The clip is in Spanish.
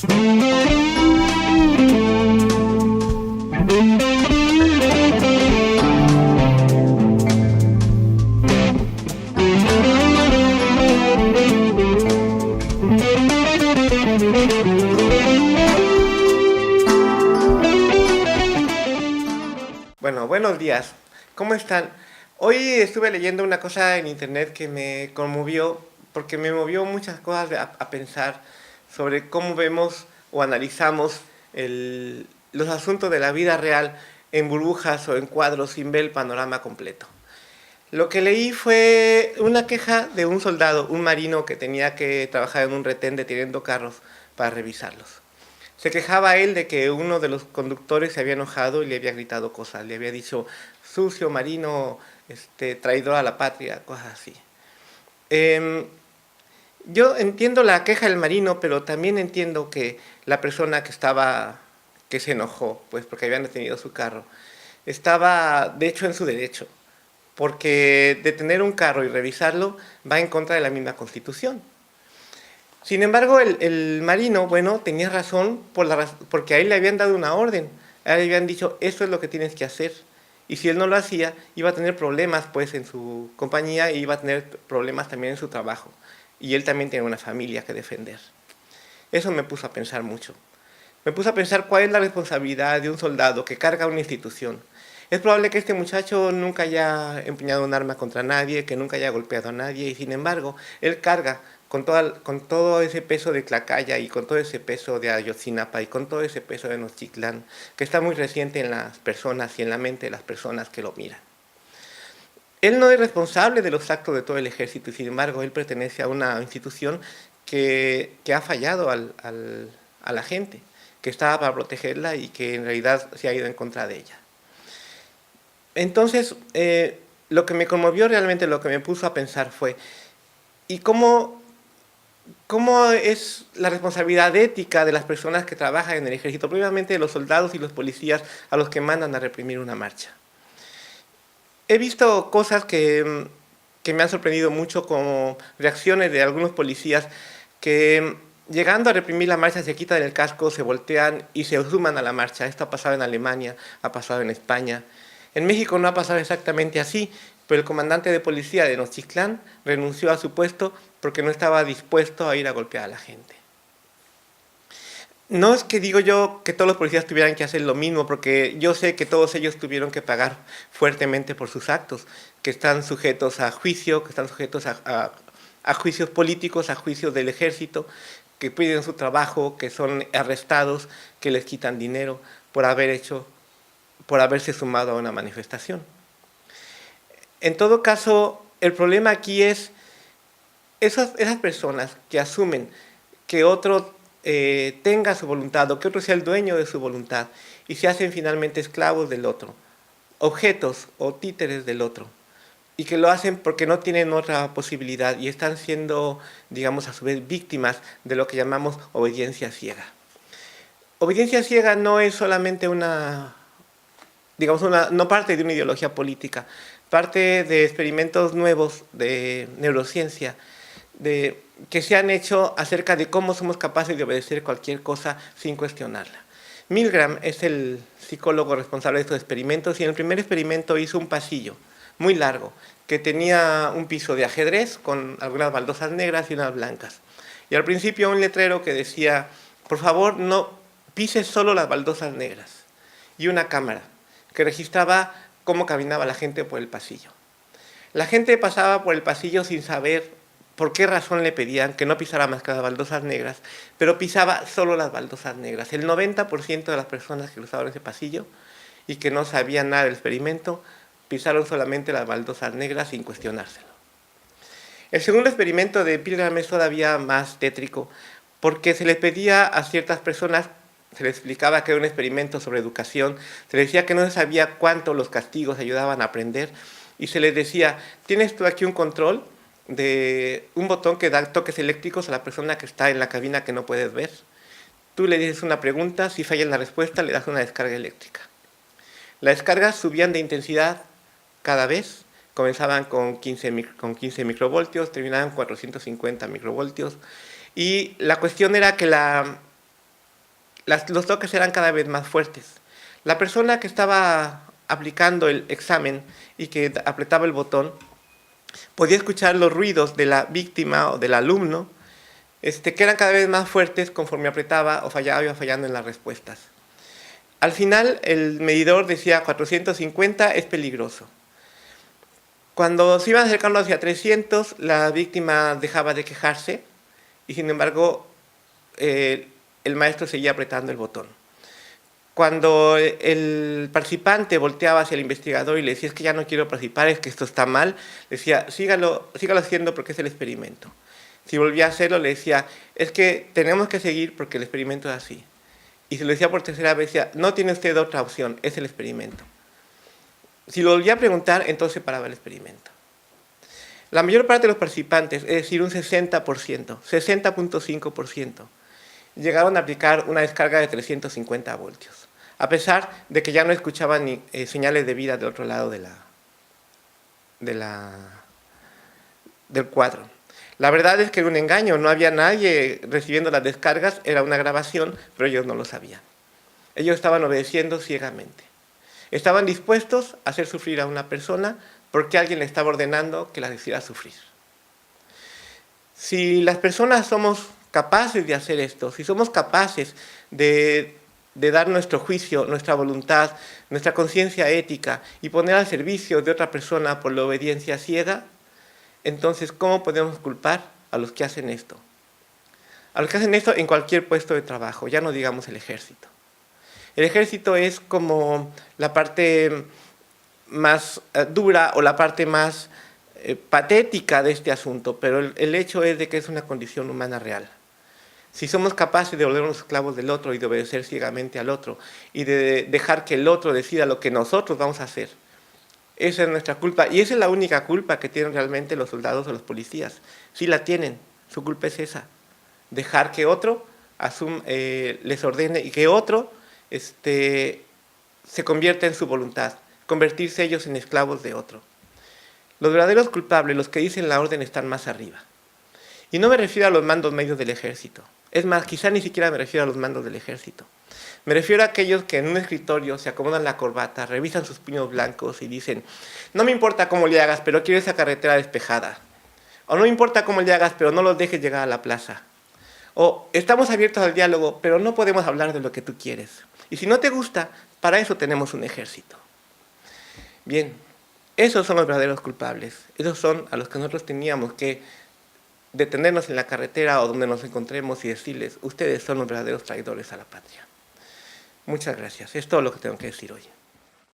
Bueno, buenos días. ¿Cómo están? Hoy estuve leyendo una cosa en internet que me conmovió porque me movió muchas cosas a pensar sobre cómo vemos o analizamos los asuntos de la vida real en burbujas o en cuadros sin ver el panorama completo. Lo que leí fue una queja de un soldado, un marino que tenía que trabajar en un retén deteniendo carros para revisarlos. Se quejaba él de que uno de los conductores se había enojado y le había gritado cosas, le había dicho sucio, marino, traidor a la patria, cosas así. Yo entiendo la queja del marino, pero también entiendo que la persona que se enojó, pues porque habían detenido su carro, estaba de hecho en su derecho, porque detener un carro y revisarlo va en contra de la misma Constitución. Sin embargo, el marino, bueno, tenía razón porque a él le habían dado una orden. A él le habían dicho, esto es lo que tienes que hacer. Y si él no lo hacía, iba a tener problemas pues en su compañía y iba a tener problemas también en su trabajo. Y él también tiene una familia que defender. Eso me puso a pensar mucho. Me puso a pensar cuál es la responsabilidad de un soldado que carga una institución. Es probable que este muchacho nunca haya empuñado un arma contra nadie, que nunca haya golpeado a nadie, y sin embargo, él carga con todo ese peso de Tlacaya y con todo ese peso de Ayotzinapa y con todo ese peso de Nochtitlán, que está muy reciente en las personas y en la mente de las personas que lo miran. Él no es responsable de los actos de todo el ejército y sin embargo él pertenece a una institución que ha fallado a la gente, que estaba para protegerla y que en realidad se ha ido en contra de ella. Entonces, lo que me conmovió realmente, lo que me puso a pensar fue, ¿y cómo es la responsabilidad ética de las personas que trabajan en el ejército, previamente de los soldados y los policías a los que mandan a reprimir una marcha? He visto cosas que me han sorprendido mucho, como reacciones de algunos policías que llegando a reprimir la marcha se quitan el casco, se voltean y se suman a la marcha. Esto ha pasado en Alemania, ha pasado en España. En México no ha pasado exactamente así, pero el comandante de policía de Nochtitlán renunció a su puesto porque no estaba dispuesto a ir a golpear a la gente. No es que digo yo que todos los policías tuvieran que hacer lo mismo, porque yo sé que todos ellos tuvieron que pagar fuertemente por sus actos, que están sujetos a juicio, que están sujetos a juicios políticos, a juicios del ejército, que piden su trabajo, que son arrestados, que les quitan dinero por haberse sumado a una manifestación. En todo caso, el problema aquí es esas personas que asumen que otro tenga su voluntad o que otro sea el dueño de su voluntad y se hacen finalmente esclavos del otro, objetos o títeres del otro, y que lo hacen porque no tienen otra posibilidad y están siendo, digamos, a su vez víctimas de lo que llamamos obediencia ciega. Obediencia ciega no es solamente no parte de una ideología política, parte de experimentos nuevos de neurociencia, que se han hecho acerca de cómo somos capaces de obedecer cualquier cosa sin cuestionarla. Milgram es el psicólogo responsable de estos experimentos y en el primer experimento hizo un pasillo muy largo que tenía un piso de ajedrez con algunas baldosas negras y unas blancas. Y al principio un letrero que decía, por favor no pises solo las baldosas negras, y una cámara que registraba cómo caminaba la gente por el pasillo. La gente pasaba por el pasillo sin saber por qué razón le pedían que no pisara más que las baldosas negras, pero pisaba solo las baldosas negras. El 90% de las personas que cruzaban ese pasillo y que no sabían nada del experimento, pisaron solamente las baldosas negras sin cuestionárselo. El segundo experimento de Milgram es todavía más tétrico, porque se les pedía a ciertas personas, se les explicaba que era un experimento sobre educación, se les decía que no se sabía cuánto los castigos ayudaban a aprender, y se les decía, tienes tú aquí un control de un botón que da toques eléctricos a la persona que está en la cabina que no puedes ver. Tú le dices una pregunta, si falla en la respuesta le das una descarga eléctrica. Las descargas subían de intensidad cada vez, comenzaban con 15 microvoltios, terminaban con 450 microvoltios, y la cuestión era que la los toques eran cada vez más fuertes. La persona que estaba aplicando el examen y que apretaba el botón podía escuchar los ruidos de la víctima o del alumno, que eran cada vez más fuertes conforme apretaba o fallaba, iba fallando en las respuestas. Al final, el medidor decía 450 es peligroso. Cuando se iban acercando hacia 300, la víctima dejaba de quejarse y, sin embargo, el maestro seguía apretando el botón. Cuando el participante volteaba hacia el investigador y le decía, es que ya no quiero participar, es que esto está mal, le decía, sígalo haciendo porque es el experimento. Si volvía a hacerlo, le decía, es que tenemos que seguir porque el experimento es así. Y si lo decía por tercera vez, decía, no tiene usted otra opción, es el experimento. Si lo volvía a preguntar, entonces paraba el experimento. La mayor parte de los participantes, es decir, un 60%, 60.5%, llegaron a aplicar una descarga de 350 voltios, a pesar de que ya no escuchaban ni señales de vida del otro lado del cuadro. La verdad es que era un engaño, no había nadie recibiendo las descargas, era una grabación, pero ellos no lo sabían. Ellos estaban obedeciendo ciegamente. Estaban dispuestos a hacer sufrir a una persona porque alguien le estaba ordenando que la hiciera sufrir. Si las personas somos capaces de hacer esto, si somos capaces de dar nuestro juicio, nuestra voluntad, nuestra conciencia ética y poner al servicio de otra persona por la obediencia ciega, entonces, ¿cómo podemos culpar a los que hacen esto? A los que hacen esto en cualquier puesto de trabajo, ya no digamos el ejército. El ejército es como la parte más dura o la parte más patética de este asunto, pero el hecho es de que es una condición humana real. Si somos capaces de volvernos esclavos del otro y de obedecer ciegamente al otro y de dejar que el otro decida lo que nosotros vamos a hacer, esa es nuestra culpa, y esa es la única culpa que tienen realmente los soldados o los policías. Sí la tienen, su culpa es esa, dejar que otro les ordene y que otro se convierta en su voluntad, convertirse ellos en esclavos de otro. Los verdaderos culpables, los que dicen la orden, están más arriba. Y no me refiero a los mandos medios del ejército. Es más, quizá ni siquiera me refiero a los mandos del ejército. Me refiero a aquellos que en un escritorio se acomodan la corbata, revisan sus puños blancos y dicen, no me importa cómo le hagas, pero quiero esa carretera despejada. O no me importa cómo le hagas, pero no los dejes llegar a la plaza. O estamos abiertos al diálogo, pero no podemos hablar de lo que tú quieres. Y si no te gusta, para eso tenemos un ejército. Bien, esos son los verdaderos culpables. Esos son a los que nosotros teníamos que detenernos en la carretera o donde nos encontremos y decirles, ustedes son los verdaderos traidores a la patria. Muchas gracias. Es todo lo que tengo que decir hoy.